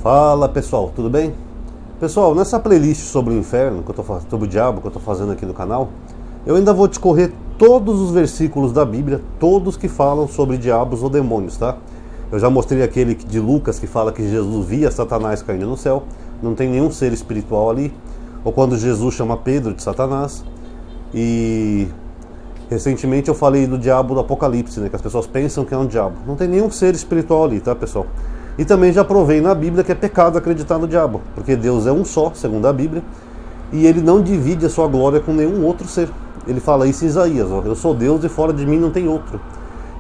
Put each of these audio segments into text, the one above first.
Fala pessoal, tudo bem? Pessoal, nessa playlist sobre o inferno, sobre o diabo que eu estou fazendo aqui no canal, eu ainda vou discorrer todos os versículos da Bíblia, todos que falam sobre diabos ou demônios, tá? Eu já mostrei aquele de Lucas que fala que Jesus via Satanás caindo no céu, não tem nenhum ser espiritual ali, ou quando Jesus chama Pedro de Satanás, e recentemente eu falei do diabo do Apocalipse, né, que as pessoas pensam que é um diabo, não tem nenhum ser espiritual ali, tá pessoal? E também já provei na Bíblia que é pecado acreditar no diabo, porque Deus é um só, segundo a Bíblia, e ele não divide a sua glória com nenhum outro ser. Ele fala isso em Isaías, ó, eu sou Deus e fora de mim não tem outro.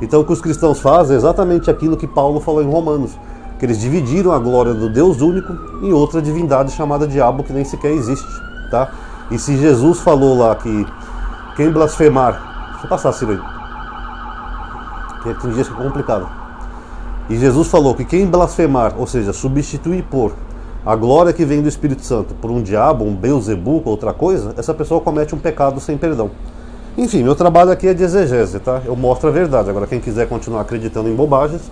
Então o que os cristãos fazem é exatamente aquilo que Paulo falou em Romanos, que eles dividiram a glória do Deus único em outra divindade chamada diabo que nem sequer existe, tá? E se Jesus falou lá que quem blasfemar... Deixa eu passar, Ciro aí, que tem dias que é complicado. E Jesus falou que quem blasfemar, ou seja, substituir por a glória que vem do Espírito Santo por um diabo, um Beelzebub, outra coisa, essa pessoa comete um pecado sem perdão. Enfim, meu trabalho aqui é de exegese, tá? Eu mostro a verdade. Agora, quem quiser continuar acreditando em bobagens,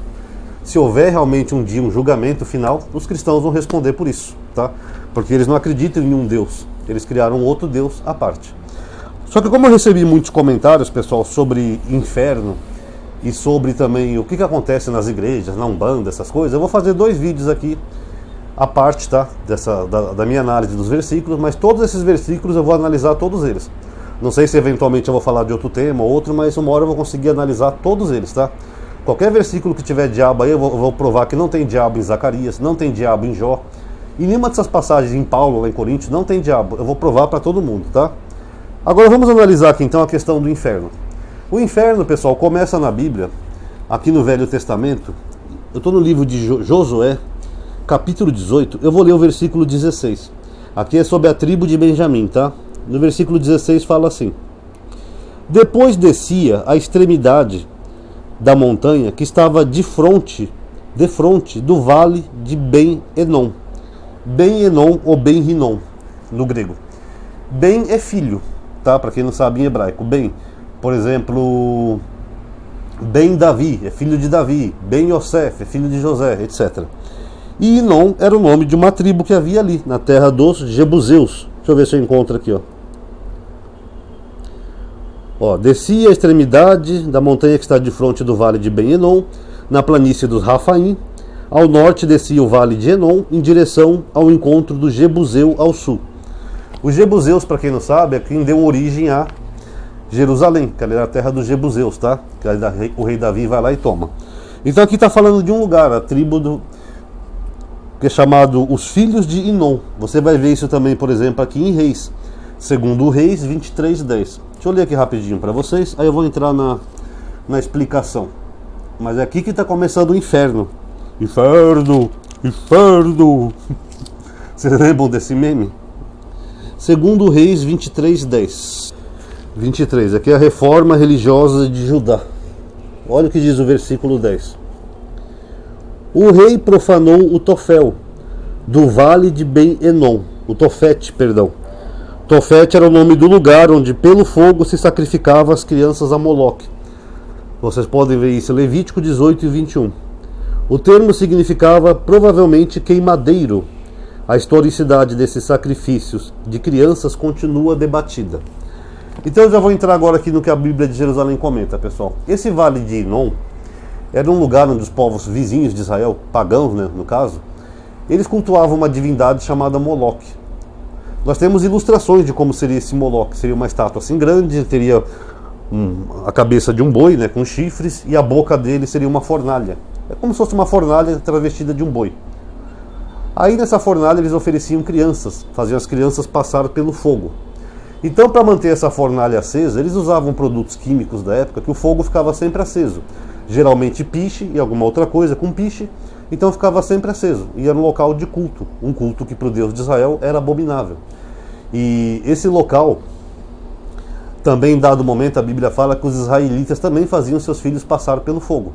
se houver realmente um dia um julgamento final, os cristãos vão responder por isso, tá? Porque eles não acreditam em um Deus, eles criaram um outro Deus à parte. Só que como eu recebi muitos comentários, pessoal, sobre inferno, e sobre também o que acontece nas igrejas, na Umbanda, essas coisas, eu vou fazer 2 vídeos aqui, a parte, tá? Da minha análise dos versículos, mas todos esses versículos eu vou analisar todos eles. Não sei se eventualmente eu vou falar de outro tema ou outro, mas uma hora eu vou conseguir analisar todos eles, tá? Qualquer versículo que tiver diabo aí, eu vou provar que não tem diabo em Zacarias, não tem diabo em Jó, e nenhuma dessas passagens em Paulo, lá em Coríntios, não tem diabo. Eu vou provar para todo mundo, tá? Agora vamos analisar aqui então a questão do inferno. O inferno, pessoal, começa na Bíblia, aqui no Velho Testamento. Eu estou no livro de Josué, capítulo 18, eu vou ler o versículo 16. Aqui é sobre a tribo de Benjamim, tá? No versículo 16 fala assim: depois descia a extremidade da montanha que estava de fronte do vale de Ben-Enom. Ben-Enom ou Ben-Rinom, no grego. Ben é filho, tá? Para quem não sabe em hebraico, Ben. Por exemplo, Ben Davi é filho de Davi, Ben Yosef é filho de José, etc. E Inom era o nome de uma tribo que havia ali, na terra dos Jebuseus. Deixa eu ver se eu encontro aqui, ó. Descia a extremidade da montanha que está de frente do vale de Ben-Enom, na planície dos Rafaim. Ao norte descia o vale de Enom, em direção ao encontro do Jebuseu ao sul. Os Jebuseus, para quem não sabe, é quem deu origem a Jerusalém, que era a terra dos Jebuseus, tá? Que o rei Davi vai lá e toma. Então aqui está falando de um lugar, a tribo que é chamado os filhos de Inom. Você vai ver isso também, por exemplo, aqui em Reis, segundo Reis 23:10. Deixa eu ler aqui rapidinho para vocês, aí eu vou entrar na explicação. Mas é aqui que está começando o inferno. Inferno, inferno. Vocês lembram desse meme? Segundo Reis 23:10. 23, aqui é a reforma religiosa de Judá. Olha o que diz o versículo 10. O rei profanou o Tofel, do vale de Ben-Enom. O Tofete, perdão. Tofete era o nome do lugar onde pelo fogo se sacrificava as crianças a Moloque. Vocês podem ver isso em Levítico 18 e 21. O termo significava provavelmente queimadeiro. A historicidade desses sacrifícios de crianças continua debatida. Então eu já vou entrar agora aqui no que a Bíblia de Jerusalém comenta, pessoal. Esse vale de Inom era um lugar onde os povos vizinhos de Israel, pagãos, né, no caso, eles cultuavam uma divindade chamada Moloque. Nós temos ilustrações de como seria esse Moloque. Seria uma estátua assim grande, teria a cabeça de um boi, né, com chifres, e a boca dele seria uma fornalha. É como se fosse uma fornalha travestida de um boi. Aí nessa fornalha eles ofereciam crianças, faziam as crianças passar pelo fogo. Então, para manter essa fornalha acesa, eles usavam produtos químicos da época que o fogo ficava sempre aceso. Geralmente piche e alguma outra coisa com piche, então ficava sempre aceso. E era um local de culto, um culto que para o Deus de Israel era abominável. E esse local, também em dado momento, a Bíblia fala que os israelitas também faziam seus filhos passar pelo fogo.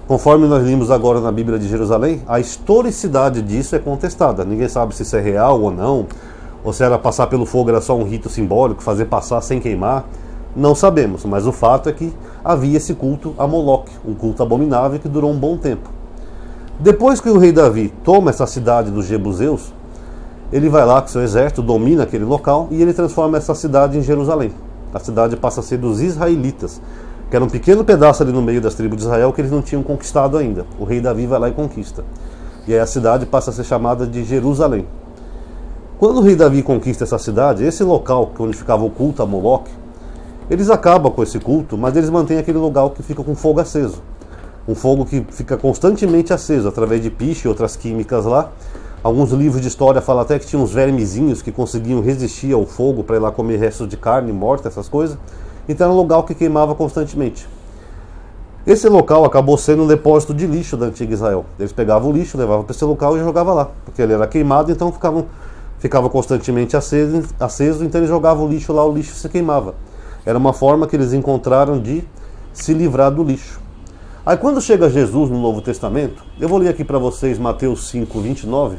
Conforme nós vimos agora na Bíblia de Jerusalém, a historicidade disso é contestada. Ninguém sabe se isso é real ou não, ou se era passar pelo fogo era só um rito simbólico, fazer passar sem queimar. Não sabemos, mas o fato é que havia esse culto a Moloque, um culto abominável que durou um bom tempo. Depois que o rei Davi toma essa cidade dos Jebuseus, ele vai lá com seu exército, domina aquele local e ele transforma essa cidade em Jerusalém. A cidade passa a ser dos israelitas, que era um pequeno pedaço ali no meio das tribos de Israel que eles não tinham conquistado ainda. O rei Davi vai lá e conquista. E aí a cidade passa a ser chamada de Jerusalém. Quando o rei Davi conquista essa cidade, esse local onde ficava o culto a Moloque, eles acabam com esse culto, mas eles mantêm aquele lugar que fica com fogo aceso. Um fogo que fica constantemente aceso, através de piche e outras químicas lá. Alguns livros de história falam até que tinha uns vermezinhos que conseguiam resistir ao fogo para ir lá comer restos de carne morta, essas coisas. Então era um local que queimava constantemente. Esse local acabou sendo um depósito de lixo da antiga Israel. Eles pegavam o lixo, levavam para esse local e jogavam lá, porque ele era queimado, então ficava constantemente aceso, então eles jogavam o lixo lá, o lixo se queimava. Era uma forma que eles encontraram de se livrar do lixo. Aí quando chega Jesus no Novo Testamento, eu vou ler aqui para vocês Mateus 5, 29.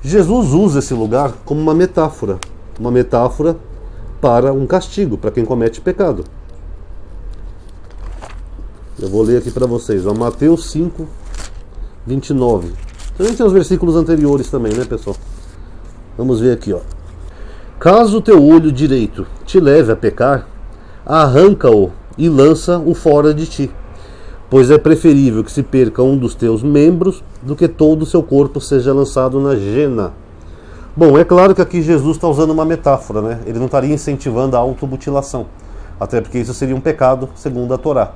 Jesus usa esse lugar como uma metáfora para um castigo, para quem comete pecado. Eu vou ler aqui para vocês, ó, Mateus 5, 29. Também tem os versículos anteriores também, né, pessoal? Vamos ver aqui, ó. Caso o teu olho direito te leve a pecar, arranca-o e lança-o fora de ti, pois é preferível que se perca um dos teus membros do que todo o seu corpo seja lançado na jena. Bom, é claro que aqui Jesus está usando uma metáfora, né? Ele não estaria incentivando a automutilação, até porque isso seria um pecado segundo a Torá.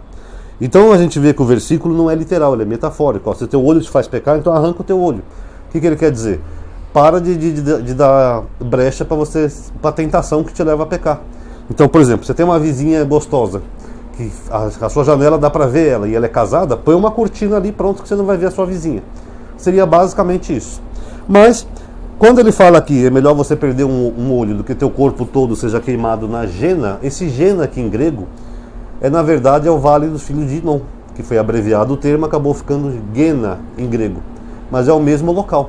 Então a gente vê que o versículo não é literal, ele é metafórico. Ó, se o teu olho te faz pecar, então arranca o teu olho. O que ele quer dizer? Para de dar brecha para a tentação que te leva a pecar. Então, por exemplo, você tem uma vizinha gostosa, que a sua janela dá para ver ela, e ela é casada, põe uma cortina ali, pronto, que você não vai ver a sua vizinha. Seria basicamente isso. Mas, quando ele fala aqui, é melhor você perder um olho do que teu corpo todo seja queimado na jena, esse jena aqui em grego, na verdade é o Vale dos Filhos de Inom, que foi abreviado o termo, acabou ficando Gena em grego, mas é o mesmo local.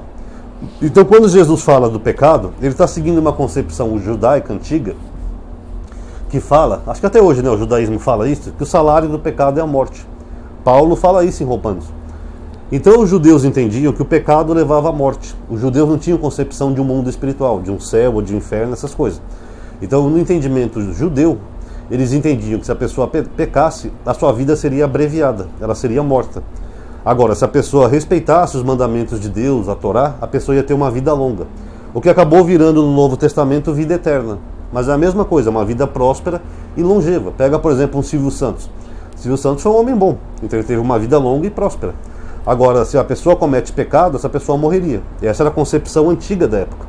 Então quando Jesus fala do pecado, ele está seguindo uma concepção judaica antiga, que fala, acho que até hoje, né, o judaísmo fala isso, que o salário do pecado é a morte. Paulo fala isso em Romanos. Então os judeus entendiam que o pecado levava à morte. Os judeus não tinham concepção de um mundo espiritual, de um céu ou de um inferno, essas coisas. Então no entendimento judeu, eles entendiam que se a pessoa pecasse, a sua vida seria abreviada, ela seria morta. Agora, se a pessoa respeitasse os mandamentos de Deus, a Torá, a pessoa ia ter uma vida longa. O que acabou virando no Novo Testamento vida eterna. Mas é a mesma coisa, uma vida próspera e longeva. Pega, por exemplo, um Silvio Santos. Silvio Santos foi um homem bom, então ele teve uma vida longa e próspera. Agora, se a pessoa comete pecado, essa pessoa morreria. E essa era a concepção antiga da época.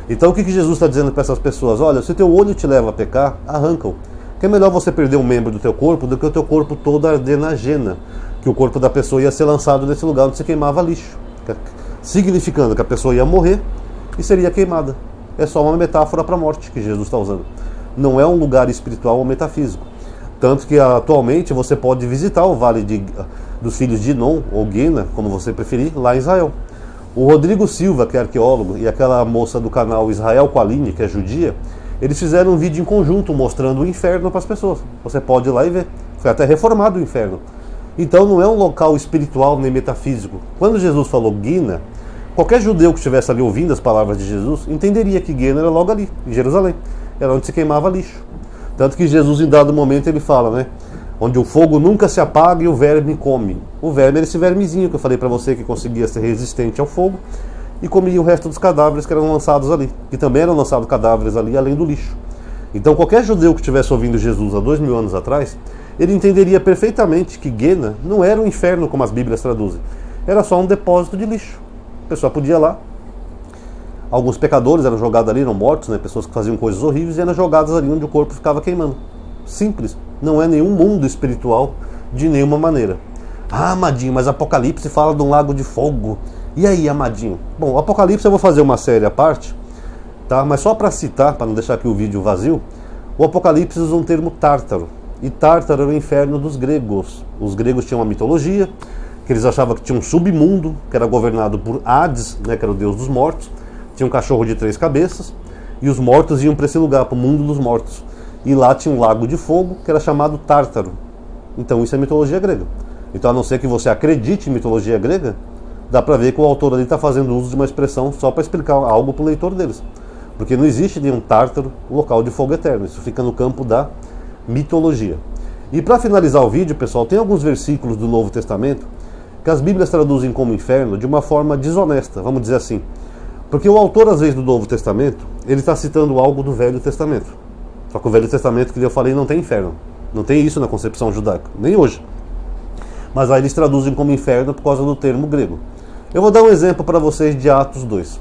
Então o que Jesus está dizendo para essas pessoas? Olha, se o teu olho te leva a pecar, arranca-o. Que é melhor você perder um membro do teu corpo do que o teu corpo todo arder na jena, que o corpo da pessoa ia ser lançado nesse lugar onde se queimava lixo, significando que a pessoa ia morrer e seria queimada. É só uma metáfora para a morte que Jesus está usando. Não é um lugar espiritual ou metafísico. Tanto que atualmente você pode visitar o Vale dos Filhos de Inom, ou Gena, como você preferir, lá em Israel. O Rodrigo Silva, que é arqueólogo, e aquela moça do canal Israel Qualine, que é judia, eles fizeram um vídeo em conjunto mostrando o inferno para as pessoas. Você pode ir lá e ver. Foi até reformado o inferno. Então não é um local espiritual nem metafísico. Quando Jesus falou Gena, qualquer judeu que estivesse ali ouvindo as palavras de Jesus entenderia que Gena era logo ali, em Jerusalém. Era onde se queimava lixo. Tanto que Jesus, em dado momento, ele fala, né? Onde o fogo nunca se apaga e o verme come. O verme era esse vermezinho que eu falei para você, que conseguia ser resistente ao fogo e comia o resto dos cadáveres que eram lançados ali. E também eram lançados cadáveres ali, além do lixo. Então qualquer judeu que estivesse ouvindo Jesus há 2000 anos atrás, ele entenderia perfeitamente que Gena não era um inferno como as Bíblias traduzem. Era só um depósito de lixo. A pessoa podia ir lá. Alguns pecadores eram jogados ali, eram mortos, né? Pessoas que faziam coisas horríveis e eram jogadas ali onde o corpo ficava queimando. Simples. Não é nenhum mundo espiritual de nenhuma maneira. Ah, Amadinho, mas Apocalipse fala de um lago de fogo. E aí, Amadinho? Bom, o Apocalipse eu vou fazer uma série à parte, tá? Mas só para citar, para não deixar aqui o vídeo vazio, o Apocalipse usa um termo tártaro. E Tártaro era o inferno dos gregos. Os gregos tinham uma mitologia, que eles achavam que tinha um submundo, que era governado por Hades, né, que era o deus dos mortos. Tinha um cachorro de 3 cabeças, e os mortos iam para esse lugar, para o mundo dos mortos. E lá tinha um lago de fogo, que era chamado Tártaro. Então isso é mitologia grega. Então, a não ser que você acredite em mitologia grega, dá para ver que o autor ali está fazendo uso de uma expressão só para explicar algo para o leitor deles. Porque não existe nenhum Tártaro, um local de fogo eterno. Isso fica no campo da mitologia. E para finalizar o vídeo, pessoal, tem alguns versículos do Novo Testamento que as Bíblias traduzem como inferno de uma forma desonesta, vamos dizer assim. Porque o autor, às vezes, do Novo Testamento, ele está citando algo do Velho Testamento. Só que o Velho Testamento, que eu falei, não tem inferno. Não tem isso na concepção judaica, nem hoje. Mas aí eles traduzem como inferno por causa do termo grego. Eu vou dar um exemplo para vocês de Atos 2.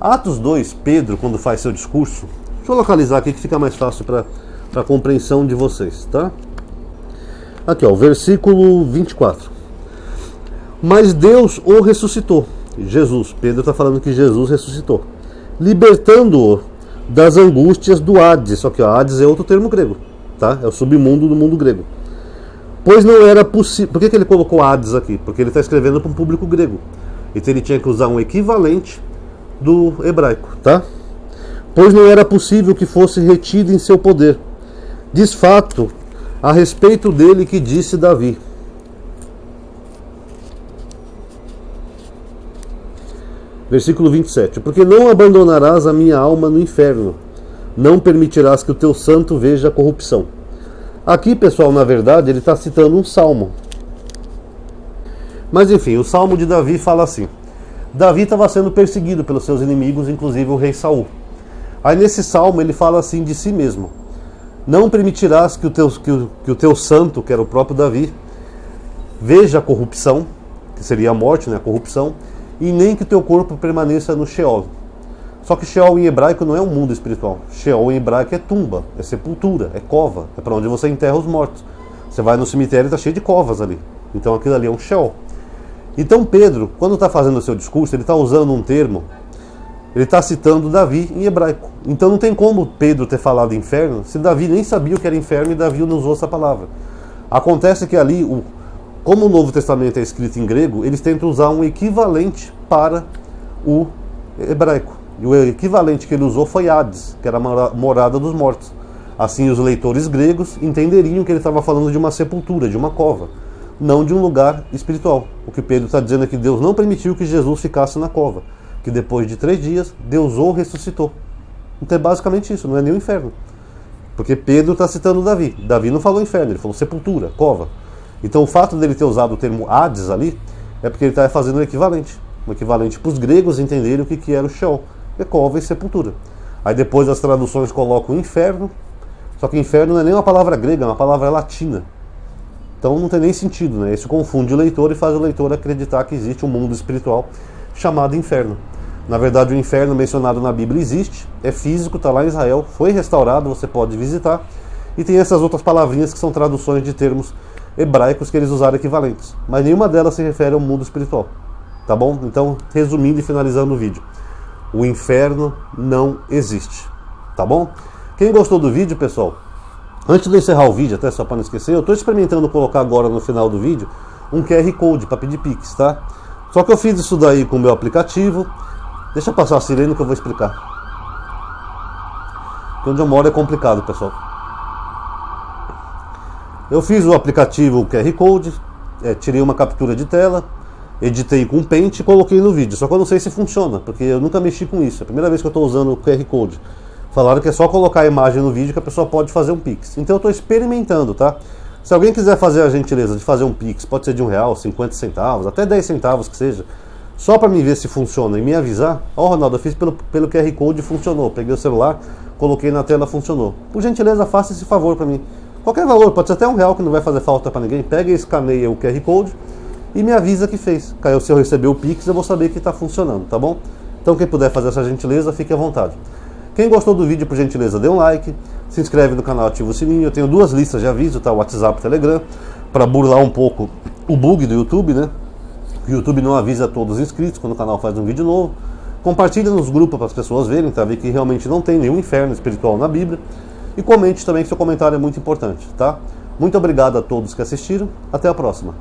Atos 2, Pedro, quando faz seu discurso, deixa eu localizar aqui que fica mais fácil para a compreensão de vocês, tá? Aqui, ó, versículo 24. Mas Deus o ressuscitou. Jesus, Pedro está falando que Jesus ressuscitou, libertando-o das angústias do Hades. Só que o Hades é outro termo grego, tá? É o submundo do mundo grego. Pois não era possível. Por que ele colocou Hades aqui? Porque ele está escrevendo para um público grego. Então ele tinha que usar um equivalente do hebraico, tá? Pois não era possível que fosse retido em seu poder. Diz fato a respeito dele que disse Davi. Versículo 27. Porque não abandonarás a minha alma no inferno, não permitirás que o teu santo veja a corrupção. Aqui, pessoal, na verdade, ele está citando um salmo. Mas enfim, o salmo de Davi fala assim. Davi estava sendo perseguido pelos seus inimigos, inclusive o rei Saul. Aí nesse salmo ele fala assim de si mesmo. Não permitirás que o teu santo, que era o próprio Davi, veja a corrupção, que seria a morte, né, a corrupção, e nem que teu corpo permaneça no Sheol. Só que Sheol em hebraico não é um mundo espiritual. Sheol em hebraico é tumba, é sepultura, é cova, é para onde você enterra os mortos. Você vai no cemitério e está cheio de covas ali. Então aquilo ali é um Sheol. Então Pedro, quando está fazendo o seu discurso, ele está usando um termo, ele está citando Davi em hebraico. Então não tem como Pedro ter falado inferno se Davi nem sabia o que era inferno e Davi não usou essa palavra. Acontece que ali, como o Novo Testamento é escrito em grego, eles tentam usar um equivalente para o hebraico. E o equivalente que ele usou foi Hades, que era a morada dos mortos. Assim os leitores gregos entenderiam que ele estava falando de uma sepultura, de uma cova, não de um lugar espiritual. O que Pedro está dizendo é que Deus não permitiu que Jesus ficasse na cova, que depois de 3 dias Deus o ressuscitou. Então é basicamente isso, não é nem o inferno. Porque Pedro está citando Davi. Davi não falou inferno, ele falou sepultura, cova. Então o fato dele ter usado o termo Hades ali é porque ele está fazendo um equivalente para os gregos entenderem o que era o Sheol, é cova e sepultura. Aí depois as traduções colocam inferno, só que inferno não é nem uma palavra grega, é uma palavra latina. Então não tem nem sentido, né? Isso confunde o leitor e faz o leitor acreditar que existe um mundo espiritual chamado inferno. Na verdade o inferno mencionado na Bíblia existe, é físico, está lá em Israel, foi restaurado, você pode visitar, e tem essas outras palavrinhas que são traduções de termos hebraicos que eles usaram equivalentes, mas nenhuma delas se refere ao mundo espiritual, tá bom? Então, resumindo e finalizando o vídeo, o inferno não existe, tá bom? Quem gostou do vídeo, pessoal, antes de eu encerrar o vídeo, até só para não esquecer, eu estou experimentando colocar agora no final do vídeo um QR Code para pedir Pix, tá? Só que eu fiz isso daí com o meu aplicativo. Deixa eu passar a sirene que eu vou explicar. Porque onde eu moro é complicado, pessoal. Eu fiz o aplicativo o QR Code, tirei uma captura de tela, editei com Paint e coloquei no vídeo. Só que eu não sei se funciona, porque eu nunca mexi com isso. É a primeira vez que eu estou usando o QR Code. Falaram que é só colocar a imagem no vídeo que a pessoa pode fazer um Pix. Então eu estou experimentando, tá? Se alguém quiser fazer a gentileza de fazer um Pix, pode ser de R$1, 50 centavos, até 10 centavos que seja, só para me ver se funciona e me avisar. Ó, Ronaldo, eu fiz pelo QR Code e funcionou. Peguei o celular, coloquei na tela, funcionou. Por gentileza, faça esse favor para mim. Qualquer valor, pode ser até R$1 que não vai fazer falta para ninguém. Pega e escaneia o QR Code e me avisa que fez. Caiu, se eu receber o Pix, eu vou saber que está funcionando, tá bom? Então quem puder fazer essa gentileza, fique à vontade. Quem gostou do vídeo, por gentileza, dê um like, se inscreve no canal, ativa o sininho. Eu tenho 2 listas de aviso, tá? WhatsApp e Telegram, para burlar um pouco o bug do YouTube, né? O YouTube não avisa a todos os inscritos quando o canal faz um vídeo novo. Compartilha nos grupos para as pessoas verem, tá? Ver que realmente não tem nenhum inferno espiritual na Bíblia. E comente também, que seu comentário é muito importante, tá? Muito obrigado a todos que assistiram. Até a próxima.